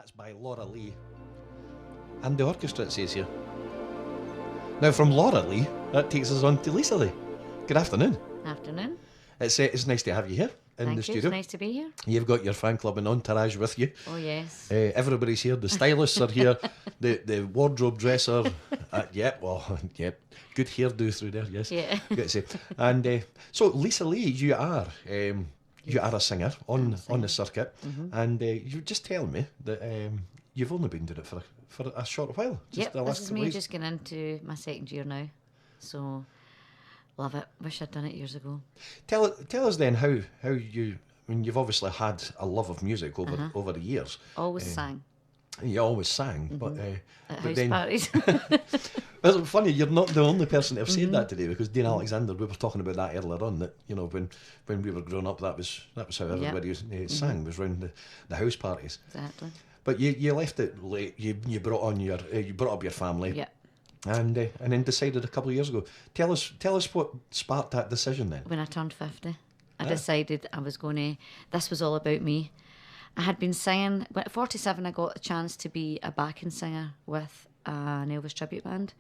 That's by Laura Lee. And the orchestra, it says here. Now, from Laura Lee, that takes us on to Lisa Lee. Good afternoon. Afternoon. It's nice to have you here in Thank the you. studio. It's nice to be here. You've got your fan club and entourage with you. Oh, yes. Everybody's here. The stylists are here. The wardrobe dresser. Yep. Good hairdo through there. Yes. Yeah. Got to say. And so, Lisa Lee, you are a singer on the circuit, and you were just telling me that you've only been doing it for a short while. Yep. This is me just getting into my second year now, so love it. Wish I'd done it years ago. Tell us then how you. I mean, you've obviously had a love of music over the years. Always sang. You always sang, but At but house then parties. well, it's funny, you're not the only person to have said that today, because Dean Alexander, we were talking about that earlier on, that when we were growing up, that was how everybody sang, was round the house parties. Exactly. But you left it late. You brought up your family. Yeah. And then decided a couple of years ago. Tell us what sparked that decision then. When I turned 50, I decided I was going to. This was all about me. I had been singing. At 47, I got a chance to be a backing singer with an Elvis tribute band,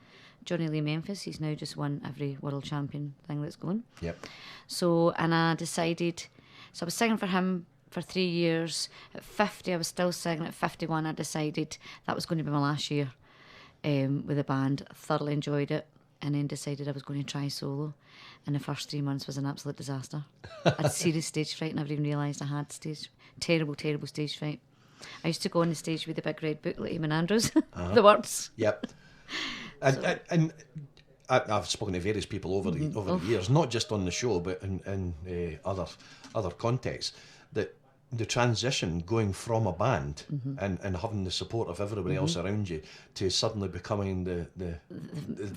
Johnny Lee Memphis. He's now just won every world champion thing that's going. Yep. So, and I decided. So I was singing for him for 3 years. At 50, I was still singing. At 51, I decided that was going to be my last year with the band. I thoroughly enjoyed it, and then decided I was going to try solo. And the first 3 months was an absolute disaster. I had serious stage fright, and I never even realised I had terrible stage fright. I used to go on the stage with the big red book like Eamon Andrews, the words. Yep. And I've spoken to various people over the years, not just on the show, but in other contexts, that the transition going from a band and having the support of everybody else around you to suddenly becoming the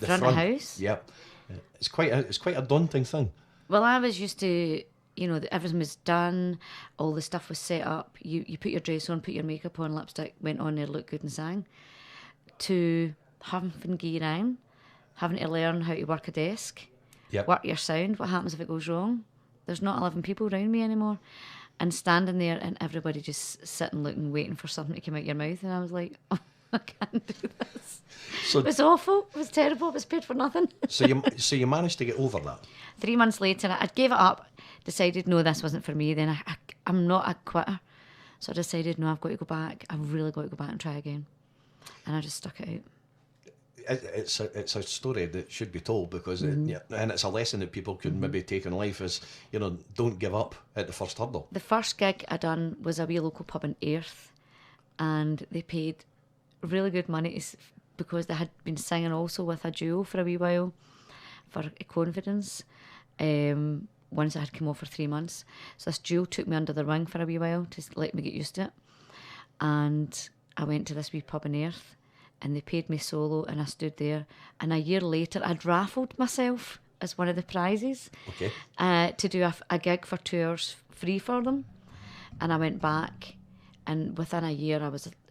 front of house. Yep. It's quite a daunting thing. Well, I was used to, everything was done, all the stuff was set up. You put your dress on, put your makeup on, lipstick, went on there, looked good and sang. To having gear on, having to learn how to work a desk, work your sound. What happens if it goes wrong? There's not 11 people around me anymore. And standing there and everybody just sitting, looking, waiting for something to come out your mouth. And I was like, oh, I can't do this. So it was awful. It was terrible. It was paid for nothing. So you managed to get over that? 3 months later, I gave it up, decided, no, this wasn't for me. Then I'm not a quitter. So I decided, no, I've got to go back. I've really got to go back and try again. And I just stuck it out. It's a story that should be told, because and it's a lesson that people could maybe take in life, is don't give up at the first hurdle. The first gig I done was a wee local pub in Airth, and they paid really good money because they had been singing also with a duo for a wee while for confidence. Once I had come off for 3 months, so this duo took me under their wing for a wee while to let me get used to it, and I went to this wee pub in Airth. And they paid me solo, and I stood there. And a year later, I'd raffled myself as one of the prizes to do a gig for 2 hours free for them. And I went back, and within a year,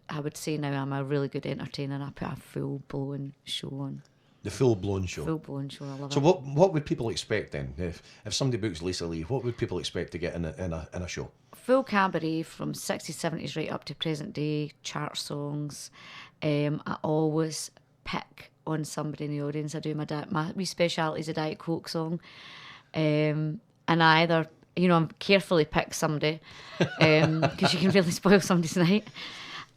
I would say now I'm a really good entertainer. I put a full-blown show on. The full-blown show? Full-blown show, I love it. So what would people expect then? If somebody books Lisa Lee, what would people expect to get in a show? Full cabaret from 60s, 70s right up to present day, chart songs. I always pick on somebody in the audience. I do my wee speciality is a Diet Coke song. And I either, I'm carefully pick somebody because you can really spoil somebody's night.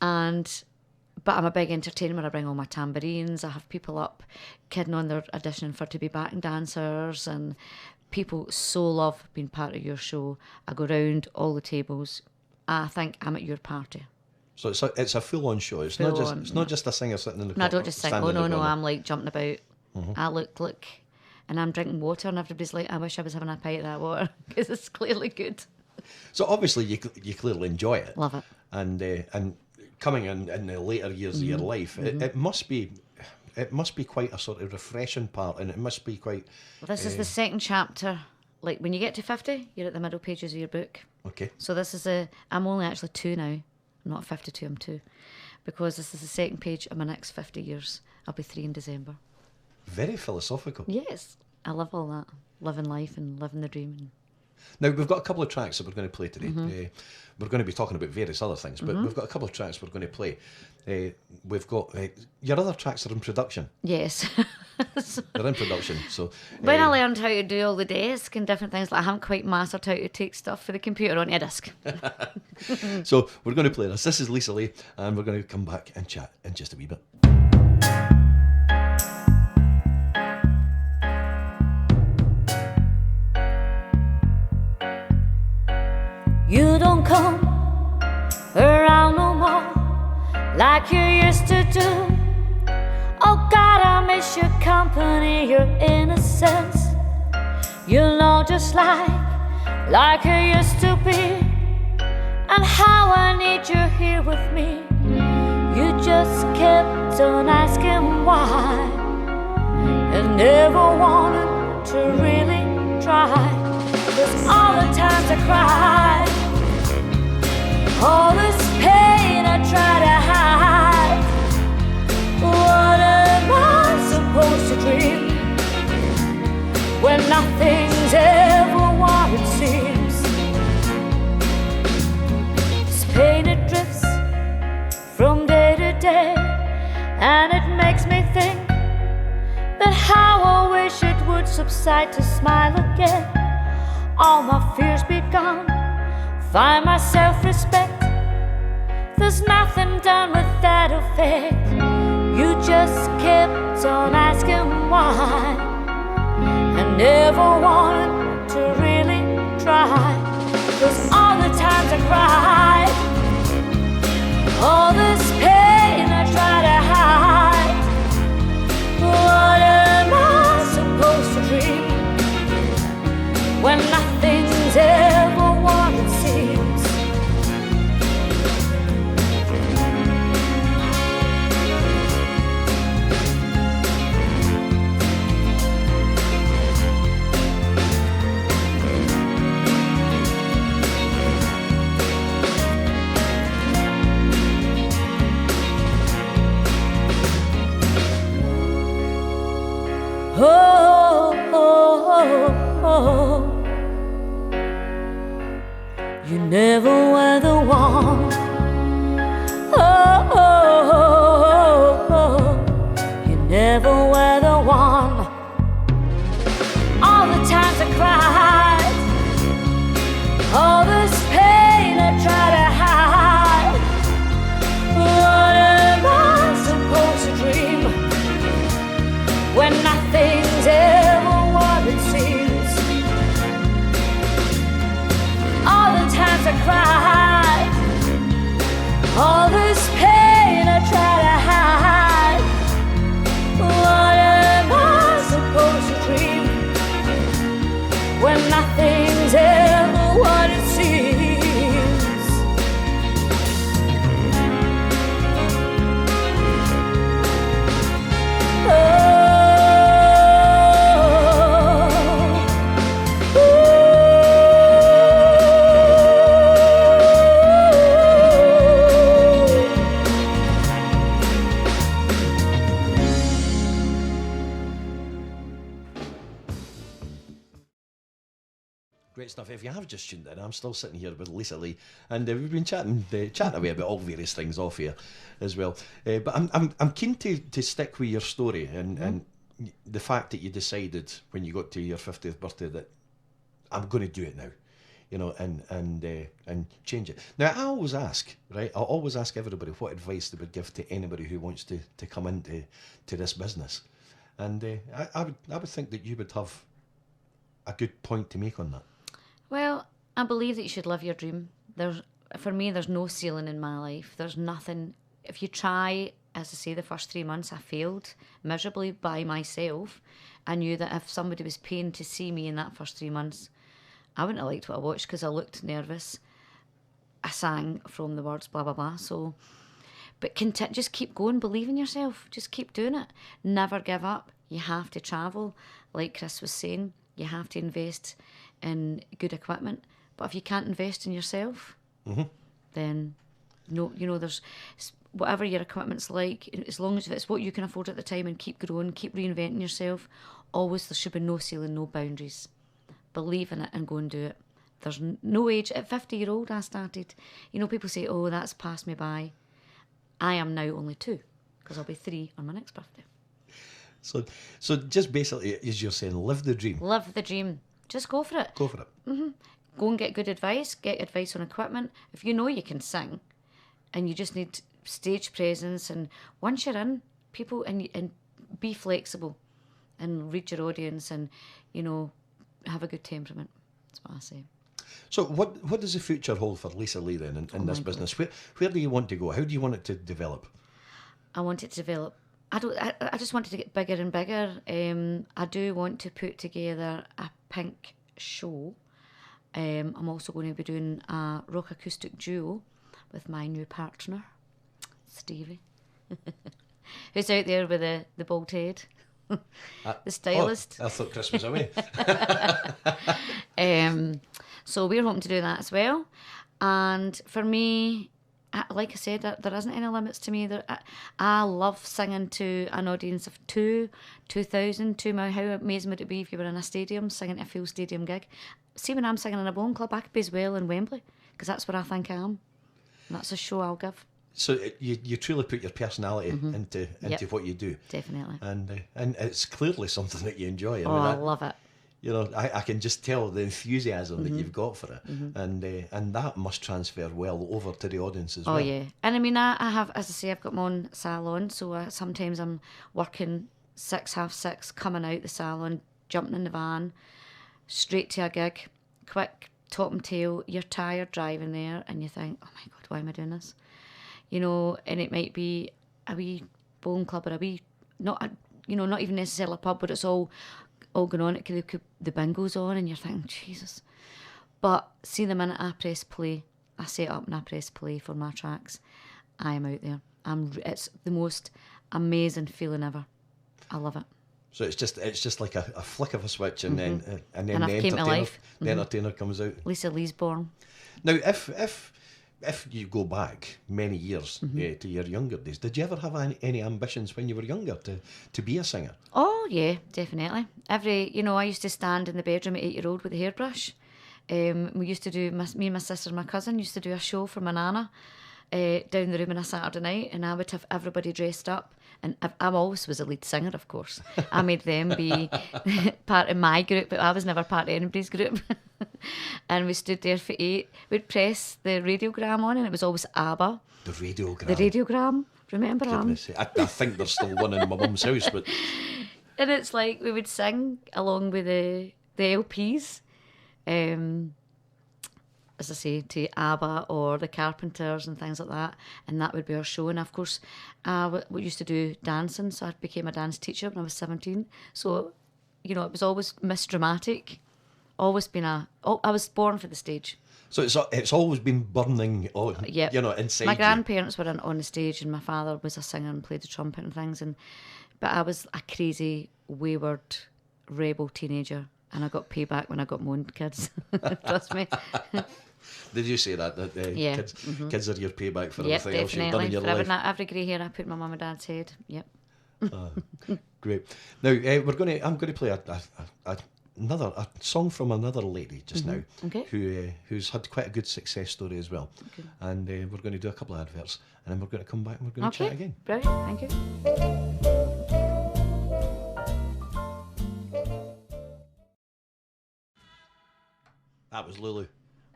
But I'm a big entertainer. I bring all my tambourines. I have people up kidding on their audition for to be backing dancers, and people so love being part of your show. I go round all the tables. I think I'm at your party. So it's a full-on show. It's not just a singer sitting in the corner. No, I don't just sing. Oh, no, I'm like jumping about. I look, and I'm drinking water, and everybody's like, I wish I was having a pint of that water, because it's clearly good. So obviously you clearly enjoy it. Love it. And coming in the later years of your life, it must be quite a sort of refreshing part, and it must be quite... Well, this is the second chapter. Like, when you get to 50, you're at the middle pages of your book. Okay. So this is I'm only actually 2 now. I'm not 52, I'm 2. Because this is the second page of my next 50 years. I'll be 3 in December. Very philosophical. Yes. I love all that. Living life and living the dream. Now, we've got a couple of tracks that we're going to play today. We're going to be talking about various other things, but we've got a couple of tracks we're going to play. We've got your other tracks are in production. Yes. They're in production. So when I learned how to do all the desk and different things, like I haven't quite mastered how to take stuff for the computer onto a disc. So we're going to play this. This is Lisa Lee, and we're going to come back and chat in just a wee bit. You don't come around no more like you used to do. Oh God, I miss your company, your innocence. You know, just like you used to be. And how I need you here with me. You just kept on asking why, and never wanted to really try. 'Cause all the times I cried, all this pain I try to hide. What am I supposed to dream when nothing's ever what it seems? This pain, it drifts from day to day, and it makes me think that how I wish it would subside to smile again. All my fears be gone, find my self-respect. There's nothing done without effect. You just kept on asking why, and never wanted to really try. 'Cause all the times I cried, all this pain I try to hide. What am I supposed to dream when nothing's ever what it seems? Oh, oh, oh, oh. You never were the one. Oh, oh, oh, oh. You never were the one. All the times I cried, all this pain I try to hide. What am I supposed to dream when nothing's ever what it seems? All the times I cried, all this pain I try to hide. What am I supposed to dream when nothing's ever what it seems? Great stuff. If you have just tuned in, I'm still sitting here with Lisa Lee, and we've been chatting away about all various things off here as well. But I'm keen to stick with your story and the fact that you decided when you got to your 50th birthday that I'm going to do it now, you know, and change it. Now I always ask, right? I always ask everybody what advice they would give to anybody who wants to come into this business, and I would think that you would have a good point to make on that. Well, I believe that you should live your dream. For me, there's no ceiling in my life. There's nothing. If you try, as I say, the first 3 months I failed miserably by myself. I knew that if somebody was paying to see me in that first 3 months, I wouldn't have liked what I watched because I looked nervous. I sang from the words, blah, blah, blah. So, but just keep going, believe in yourself. Just keep doing it. Never give up. You have to travel. Like Chris was saying, you have to invest in good equipment. But if you can't invest in yourself, then no, you know, there's whatever your equipment's like, as long as it's what you can afford at the time, and keep growing, keep reinventing yourself. Always, there should be no ceiling, no boundaries. Believe in it and go and do it. there's no age. At 50-year-old, I started. You know, people say, "Oh, that's passed me by." I am now only 2 because I'll be 3 on my next birthday. So just basically, as you're saying, live the dream. Live the dream. Just go for it. Go for it. Go and get good advice. Get advice on equipment. If you know you can sing, and you just need stage presence, and once you're in, people and be flexible, and read your audience, and you know, have a good temperament. That's what I say. So what does the future hold for Lisa Lee then in this business? Where do you want to go? How do you want it to develop? I want it to develop. I just want it to get bigger and bigger. I do want to put together a pink show. I'm also going to be doing a rock acoustic duo with my new partner, Stevie, who's out there with the bald head, the stylist. I thought Chris was away. So we're hoping to do that as well. And for me, like I said, there isn't any limits to me. I love singing to an audience of 2,000. How amazing would it be if you were in a stadium singing a full stadium gig? See, when I'm singing in a bowling club, I could be as well in Wembley, because that's where I think I am. And that's a show I'll give. So you truly put your personality into what you do. Definitely. And it's clearly something that you enjoy. I love it. You know, I can just tell the enthusiasm that you've got for it, and that must transfer well over to the audience as well. Oh yeah, and I mean, I have, as I say, I've got my own salon, so sometimes I'm working 6, 6:30, coming out the salon, jumping in the van, straight to a gig, quick, top and tail. You're tired driving there, and you think, oh my God, why am I doing this? You know, and it might be a wee bowling club or a wee, not even necessarily a pub, but it's all going on. The bingo's on, and you're thinking, Jesus. But see, the minute I press play, I set up and I press play for my tracks, I am out there. It's the most amazing feeling ever. I love it. So it's just like a flick of a switch, and then the entertainer comes out. Lisa Lee's born. Now, if you go back many years to your younger days, did you ever have any ambitions when you were younger to be a singer? Oh yeah, definitely. I used to stand in the bedroom at 8-year-old with a hairbrush. We used to do, me and my sister and my cousin used to do a show for my nana down the room on a Saturday night, and I would have everybody dressed up. And I always was a lead singer, of course. I made them be part of my group, but I was never part of anybody's group. And we stood there for 8. We'd press the radiogram on, and it was always ABBA. The radiogram. The radiogram. Remember them? I think there's still one in my mum's house, but. And it's like we would sing along with the LPs. As I say, to ABBA or the Carpenters and things like that, and that would be our show. And of course, we used to do dancing, so I became a dance teacher when I was 17. So, it was always Miss Dramatic, always been I was born for the stage. So it's always been burning on, yep. Inside my grandparents were on the stage, and my father was a singer and played the trumpet and things. But I was a crazy, wayward, rebel teenager, and I got payback when I got my own kids. Trust me. Did you say that yeah. Kids are your payback for everything else you've done in your life? Every grey hair I put in my mum and dad's head. Yep. Great. Now I'm going to play a song from another lady just now, who's had quite a good success story as well. Okay. And we're going to do a couple of adverts, and then we're going to come back and we're going to chat again. Brilliant. Thank you. That was Lulu.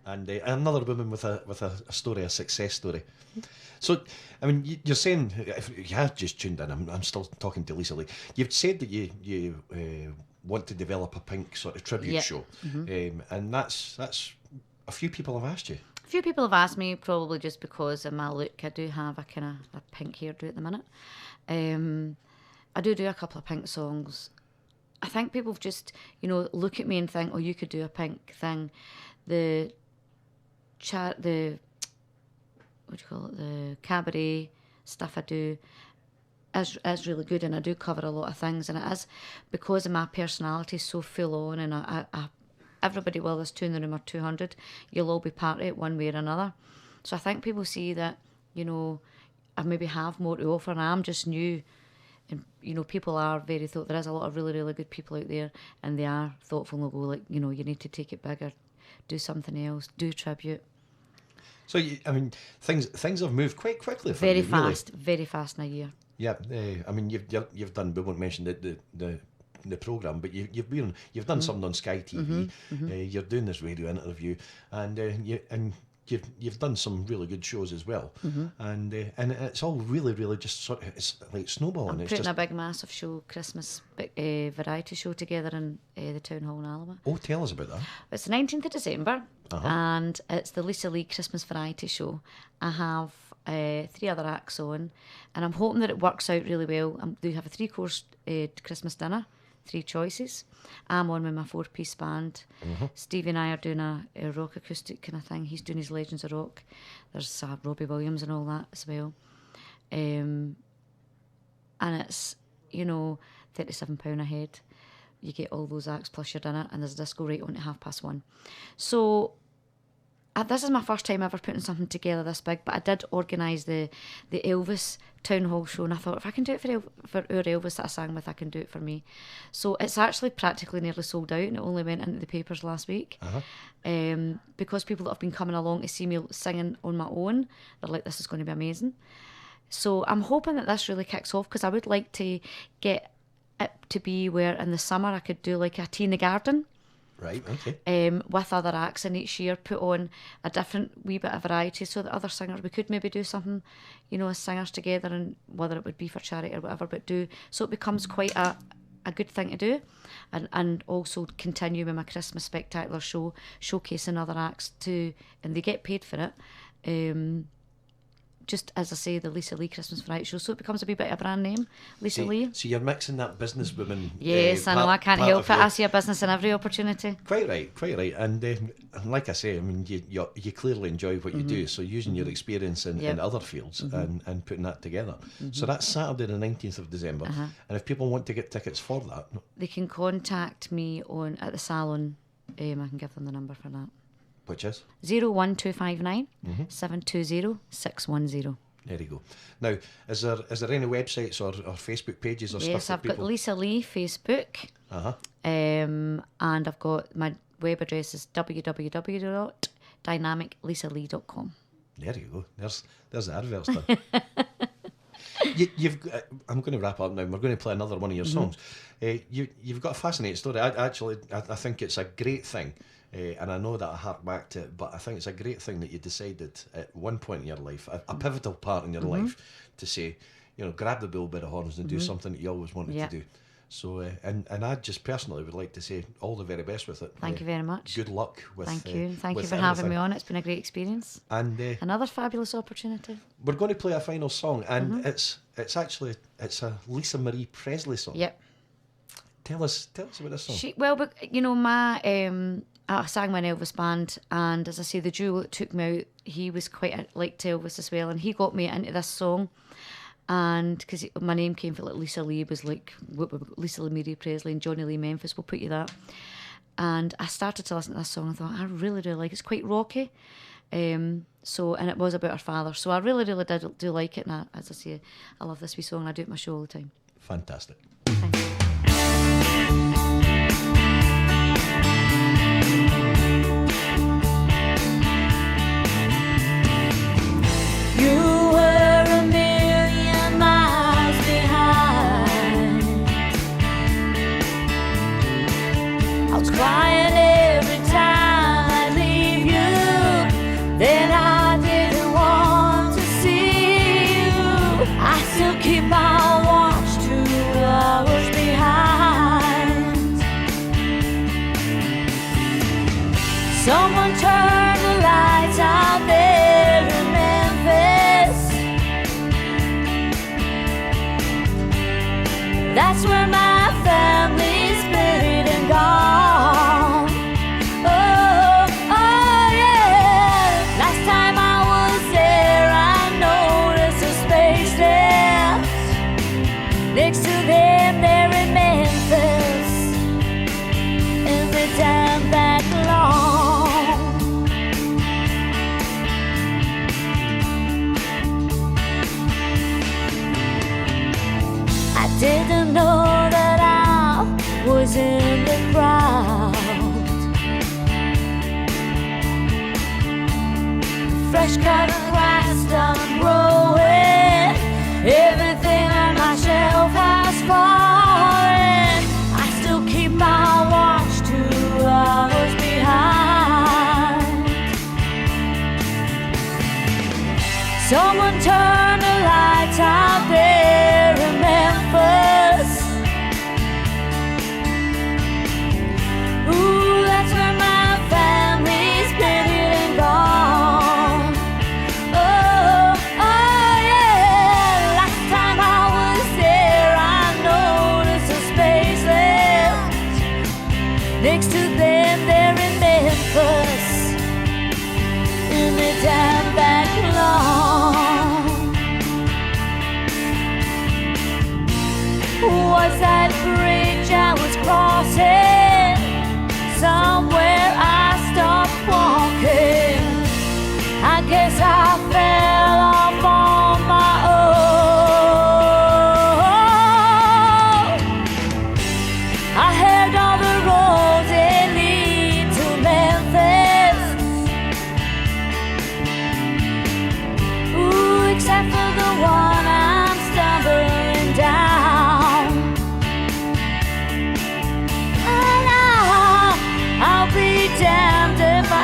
And another woman with a story, a success story. So, I mean, you're saying, if you have just tuned in, I'm still talking to Lisa Lee. You've said that you want to develop a pink sort of tribute show, and that's a few people have asked you. A few people have asked me, probably just because of my look. I do have a kind of a pink hairdo at the minute. I do a couple of pink songs. I think people just, look at me and think, oh, you could do a pink thing. The cabaret stuff I do is really good, and I do cover a lot of things, and it is because of my personality so full on, and I everybody, well, there's 2 in the room or 200, you'll all be part of it one way or another. So I think people see that, I maybe have more to offer, and I'm just new, and people are very there is a lot of really, really good people out there, and they are thoughtful, and they'll go like, you need to take it bigger. do something else, do tribute. So I mean, things have moved quite quickly for Very you, fast, very fast in a year. Yeah, I mean, you've done. We won't mention the program, but you've done something on Sky TV. You're doing this radio interview, and you've done some really good shows as well. And it's all really just sort of, it's like snowballing. I'm It's putting just a big, massive show, Christmas variety show together in the Town Hall in Alaba. oh, tell us about that. It's the 19th of December, and it's the Lisa Lee Christmas Variety Show. I have 3 other acts on, and I'm hoping that it works out really well. I do have a 3-course Christmas dinner, 3 choices. I'm on with my 4-piece band. Stevie and I are doing a rock acoustic kind of thing. He's doing his Legends of Rock. There's Robbie Williams and all that as well. And it's, £37 a head. You get all those acts plus your dinner, and there's a disco right on at 1:30. So this is my first time ever putting something together this big, but I did organise the Elvis Town Hall show, and I thought if I can do it for our Elvis that I sang with, I can do it for me. So it's actually practically nearly sold out, and it only went into the papers last week. Because people that have been coming along to see me singing on my own, they're like, this is going to be amazing. So I'm hoping that this really kicks off, because I would like to get it to be where in the summer I could do like a tea in the garden. Right, okay. With other acts, and each year put on a different wee bit of variety, so that other singers, we could maybe do something, as singers together, and whether it would be for charity or whatever, but do so it becomes quite a good thing to do, and also continue with my Christmas spectacular show, showcasing other acts too, and they get paid for it. Just as I say, the Lisa Lee Christmas Variety Show, so it becomes a wee bit of a brand name, Lisa Lee. So you're mixing that businesswoman. Yes, I know, I can't help it. I see a business in every opportunity. Quite right. And like I say, I mean, you clearly enjoy what you do, so using your experience in other fields and putting that together. So that's Saturday the 19th of December. And if people want to get tickets for that, they can contact me at the salon. I can give them the number for that. Which is? 01259 720 610. There you go. Now, is there any websites or Facebook pages or stuff? Yes, I've got Lisa Lee Facebook. And I've got my web address is www.dynamiclisalee.com. There you go. There's the adverts done. I'm going to wrap up now. We're going to play another one of your songs. You've got a fascinating story. I think it's a great thing. And I know that I hark back to it, but I think it's a great thing that you decided at one point in your life, a pivotal part in your life, to say, grab the bull by the horns and do something that you always wanted to do. So, and I just personally would like to say all the very best with it. Thank you very much. Good luck with it. Thank you for having me on. It's been a great experience. And another fabulous opportunity. We're going to play a final song, and it's a Lisa Marie Presley song. Yep. Tell us about this song. I sang with an Elvis band, and as I say, the duo that took me out, he was quite like Elvis as well, and he got me into this song. And because my name came from Lisa Lee, was like Lisa Marie Presley and Johnny Lee Memphis, we'll put you that. And I started to listen to this song and thought, I really do like it. It's quite rocky. And it was about her father. So I really do like it. And as I say, I love this wee song, and I do it at my show all the time. Fantastic. Thank you. You were a million miles behind. I was crying every time I leave you. Then I didn't want to see you. I still keep my watch 2 hours behind. Someone turn the lights out there in Memphis. That's where my family's buried and gone. Oh, yeah. Last time I was there, I noticed a space left. Next to them, they're in Memphis. And they damn that long. Didn't know that I was in the crowd. fresh cut grass done growing. Everything on my shelf has fallen. I still keep my watch 2 hours behind. Someone turn the lights out there in Memphis. Ooh, that's where my family's buried and gone. Oh, oh yeah. Last time I was there, I noticed a space left next to them there in Memphis, in the damn back lawn. Was that bridge I was crossing? Somewhere I stopped walking. I guess I fell off on my own. I heard all the roads that lead to Memphis. Ooh, except for the one I'm stumbling down. And I'll be damned if I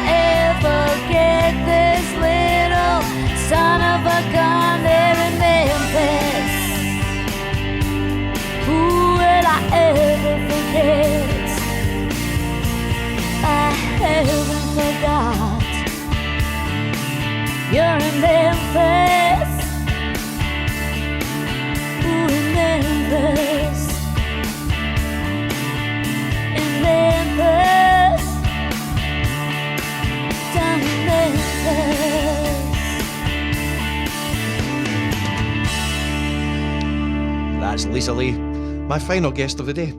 ever get this little son of a gun there in Memphis. Who will I ever forget? I haven't forgot. You're in Memphis. Ooh, in Memphis. In Memphis. Down in Memphis. That's Lisa Lee, my final guest of the day.